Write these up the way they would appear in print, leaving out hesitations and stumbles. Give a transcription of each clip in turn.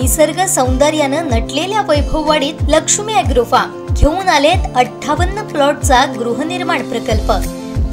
निसर्ग सौंदर्यानं नटलेल्या वैभववाडीत Lakshmi agro form घेऊन आलेत 58 प्लॉटचा गृहनिर्माण प्रकल्प।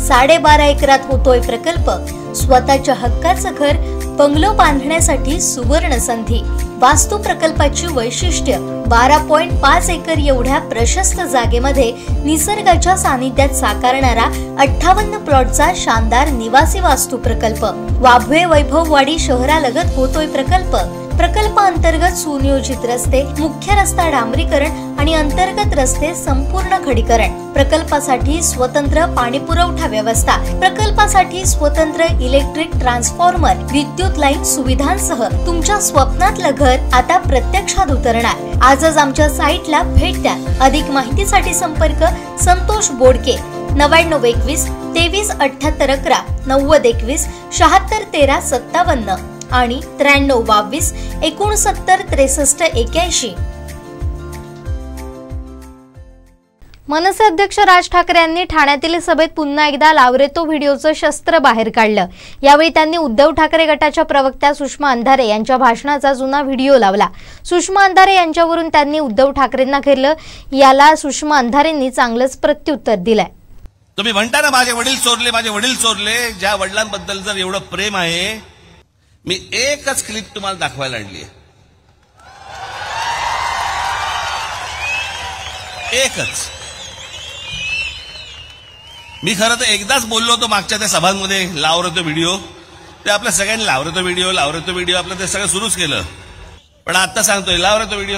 12.5 एकरात होतोय प्रकल्प। स्वतःच्या हक्काचं घर बंगलो बांधण्यासाठी सुवर्ण संधी। वास्तू प्रकल्पाची वैशिष्ट्य 12.5 एकर एवढ्या प्रशस्त जागेमध्ये निसर्गाच्या सानिध्यात साकारणारा 58 प्लॉटचा शानदार निवासी वास्तू प्रकल्प। वाभवे वैभववाडी शहरालगत होतोय प्रकल्प। प्रकल्प अंतर्गत सुनियोजित रस्ते, मुख्य रस्ता डांबरीकरण आणि अंतर्गत रस्ते संपूर्ण खडीकरण। प्रकल्पासाठी स्वतंत्र पाणी पुरवठा व्यवस्था, प्रकल्पासाठी स्वतंत्र इलेक्ट्रिक ट्रान्सफॉर्मर, विद्युत लाईन सुविधांसह तुमच्या स्वप्नातलं घर आता प्रत्यक्षात उतरणार। आजच आमच्या साईटला भेट द्या। अधिक माहितीसाठी संपर्क संतोष बोडके 9921 2378 11 9021 76 13 57 आणि 9322 69 63 81। मनसे अध्यक्ष राज ठाकरे यांनी ठाण्यातील सभेत पुन्हा एकदा लावरेतो व्हिडिओचं शस्त्र बाहेर काढलं। यावेळी त्यांनी उद्धव ठाकरे गटाच्या प्रवक्त्या सुषमा अंधारे यांच्या भाषणाचा जुना व्हिडिओ लावला। सुषमा अंधारे यांच्यावरून त्यांनी उद्धव ठाकरेंना घेरलं। याला सुषमा अंधारेंनी चांगलंच प्रत्युत्तर दिलंय। तुम्ही म्हणता ना माझे वडील चोरले, ज्या वडिलांबद्दल जर एवढं प्रेम आहे, मी एकच क्लिप तुम्हाला दाखवायला आणली आहे, एकच। मी खरं तर एकदाच बोललो होतो मागच्या त्या सभांमध्ये लावरेतो व्हिडिओ, ते आपल्या सगळ्यांनी लावरेतो व्हिडिओ आपलं ते सगळं सुरूच केलं, पण आता सांगतोय लावरेतो व्हिडिओ।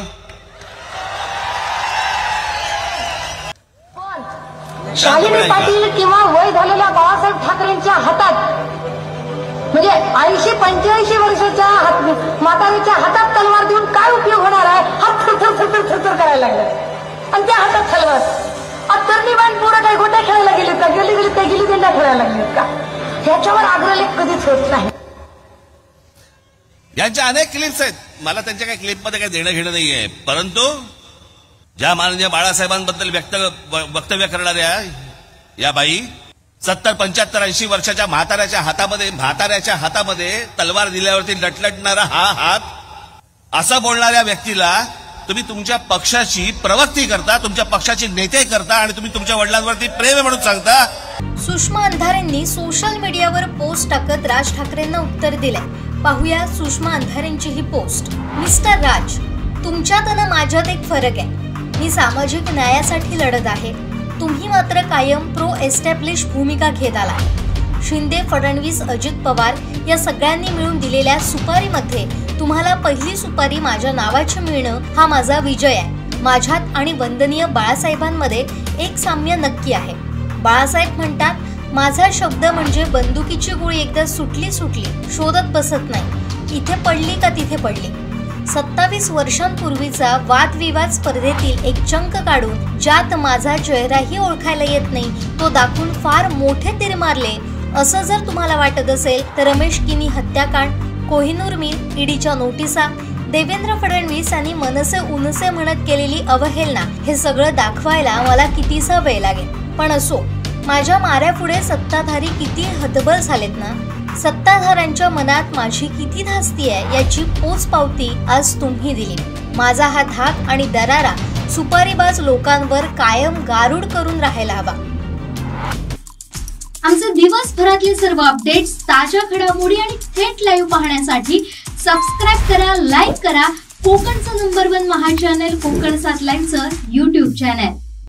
शालिनी पाटील किंवा वय झालेल्या बाळासाहेब ठाकरेंच्या हातात, म्हणजे 80-85 वर्षाच्या म्हातारीच्या हातात तलवार देऊन काय उपयोग होणार आहे? हात थरथर करायला लागला आणि त्या हातात तलवार। तरुणीबाण पोरं काही गोट्या खेळायला गेलीत का? गेली त्यांना खेळायला लागलीत का? ह्याच्यावर अग्रलेख कधीच होत नाही। यांच्या अनेक क्लिप्स आहेत, मला त्यांच्या काही क्लिपमध्ये काही देणं घेणं नाहीये, परंतु ज्या माननीय बाळासाहेबांबद्दल वक्तव्य करणाऱ्या या बाई 70, 75, 80 वर्षाच्या म्हाताऱ्याच्या हातामध्ये तलवार दिल्यावरती लटलटणारा हा हात, असं बोलणाऱ्या व्यक्तीला तुम्ही तुमच्या पक्षाची प्रवक्ती करता, तुमच्या पक्षाचे नेते करता आणि तुम्ही तुमच्या वडिलांवरती प्रेम म्हणून सांगता। सुषमा अंधारेंनी सोशल मीडियावर पोस्ट टाकत राज ठाकरेंना उत्तर दिलंय। पाहूया सुषमा अंधारेंची ही पोस्ट। मिस्टर राज, तुमच्यात आणि माझ्यात एक फरक आहे। मी सामाजिक न्यायासाठी लढत आहे, तुम्ही मात्र कायम प्रो एस्टॅब्लिश भूमिका घेत आला। शिंदे, फडणवीस, अजित पवार या सगळ्यांनी मिळून दिलेल्या सुपारीमध्ये तुम्हाला पहिली सुपारी माझ्या नावाची मिळणं हा माझा विजय आहे। माझ्यात आणि वंदनीय बाळासाहेबांमध्ये एक साम्य नक्की आहे। बाळासाहेब म्हणतात, माझा शब्द म्हणजे बंदुकीची गोळी एकदा सुटली शोधत बसत नाही, इथे पडली का तिथे पडली। 27 वर्षांपूर्वीचा वादविवाद स्पर्धेतील एक चंक काढून ज्यात माझा चेहराही ओळखायला येत नाही तो दाखवून फार मोठे तीर मारले असं जर तुम्हाला वाटत असेल तर रमेश किनी हत्याकांड, कोहिनूर मिल, ईडीच्या नोटिसा, देवेंद्र फडणवीस यांनी मनसे उनसे म्हणत केलेली अवहेलना हे सगळं दाखवायला मला कितीसा वेळ लागेल। पण असो, माझ्या माऱ्यापुढे सत्ताधारी किती हतबल झालेत ना। सत्ताधाऱ्यांच्या मनात माझी किती धास्ती आहे याची पोचपावती आज तुम्ही दिली। माझा हा धाक आणि दरारा सुपारीबाज लोकांवर कायम गारुड करून राहायला हवा। आमचे दिवसभरातले सर्व अपडेट्स, ताज्या घडामोडी आणि थेट लाईव्ह पाहण्यासाठी सबस्क्राइब करा, लाईक करा कोकणचं नंबर 1 महा चॅनल कोकण 7 लाईव्हचं YouTube चॅनल।